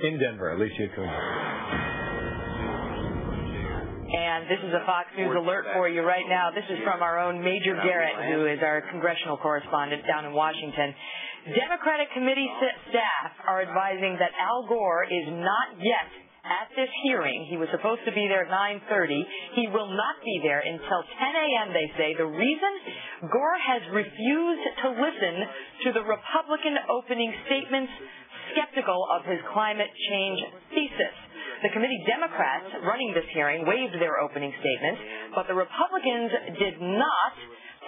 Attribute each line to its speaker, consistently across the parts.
Speaker 1: In Denver, Alicia Cunha.
Speaker 2: And this is a Fox News alert for you right now. This is from our own Major Garrett, who is our congressional correspondent down in Washington. Democratic committee staff are advising that Al Gore is not yet at this hearing. He was supposed to be there at 9:30. He will not be there until 10 a.m., they say. The reason? Gore has refused to listen to the Republican opening statements, skeptical of his climate change thesis. The committee Democrats running this hearing waived their opening statements, but the Republicans did not.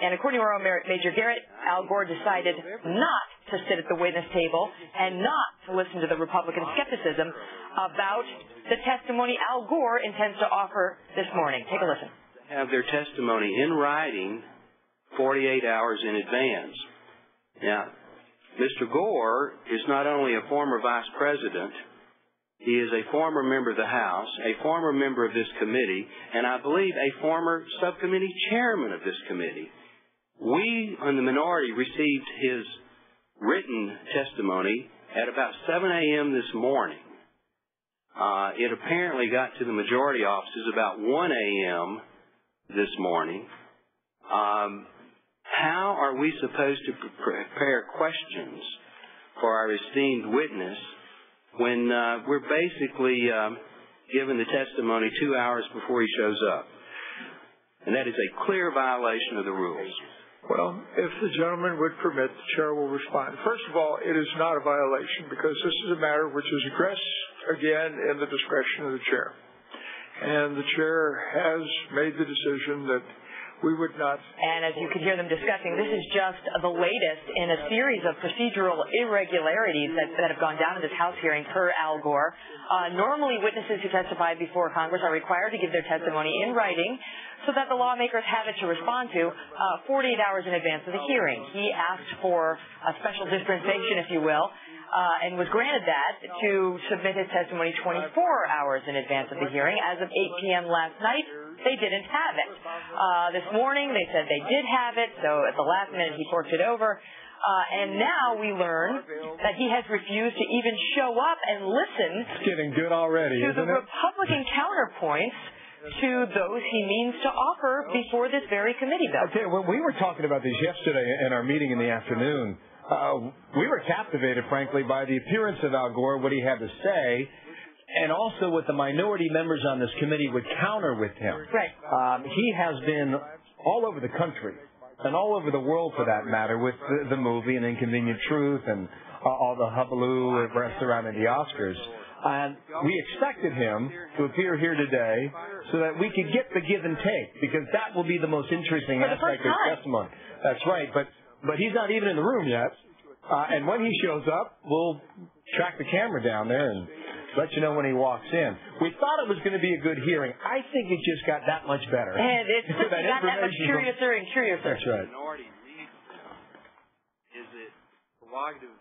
Speaker 2: And according to our own Major Garrett, Al Gore decided not to sit at the witness table and not to listen to the Republican skepticism about the testimony Al Gore intends to offer this morning. Take a listen.
Speaker 3: Have their testimony in writing 48 hours in advance. Now, Mr. Gore is not only a former vice president, he is a former member of the House, a former member of this committee, and I believe a former subcommittee chairman of this committee. We, on the minority, received his written testimony at about 7 a.m. this morning. It apparently got to the majority offices about 1 a.m. this morning. How are we supposed to prepare questions for our esteemed witness when we're basically given the testimony 2 hours before he shows up? And that is a clear violation of the rules.
Speaker 4: Well, if the gentleman would permit, the chair will respond. First of all, it is not a violation because this is a matter which is addressed, again, in the discretion of the chair. And the chair has made the decision that we would not.
Speaker 2: And as you can hear them discussing, this is just the latest in a series of procedural irregularities that have gone down in this House hearing per Al Gore. Normally, witnesses who testify before Congress are required to give their testimony in writing so that the lawmakers have it to respond to 48 hours in advance of the hearing. He asked for a special dispensation, if you will, and was granted that to submit his testimony 24 hours in advance of the hearing. As of 8 p.m. last night, they didn't have it. This morning, they said they did have it, so at the last minute, he forked it over. And now we learn that he has refused to even show up and listen
Speaker 1: it's getting good already,
Speaker 2: to
Speaker 1: isn't
Speaker 2: the Republican counterpoints to those he means to offer before this very committee bill.
Speaker 1: Okay, when we were talking about these yesterday in our meeting in the afternoon, we were captivated, frankly, by the appearance of Al Gore, what he had to say, and also what the minority members on this committee would counter with him.
Speaker 2: Right.
Speaker 1: He has been all over the country, and all over the world for that matter, with the movie and Inconvenient Truth and all the hullabaloo surrounding the Oscars. And we expected him to appear here today so that we could get the give and take, because that will be the most interesting aspect of his testimony. That's right, but he's not even in the room yet. And when he shows up, we'll track the camera down there and let you know when he walks in. We thought it was going to be a good hearing. I think it just got that much better.
Speaker 2: And it's got that much curiouser and curiouser.
Speaker 1: That's right.
Speaker 3: Minority, is it prerogative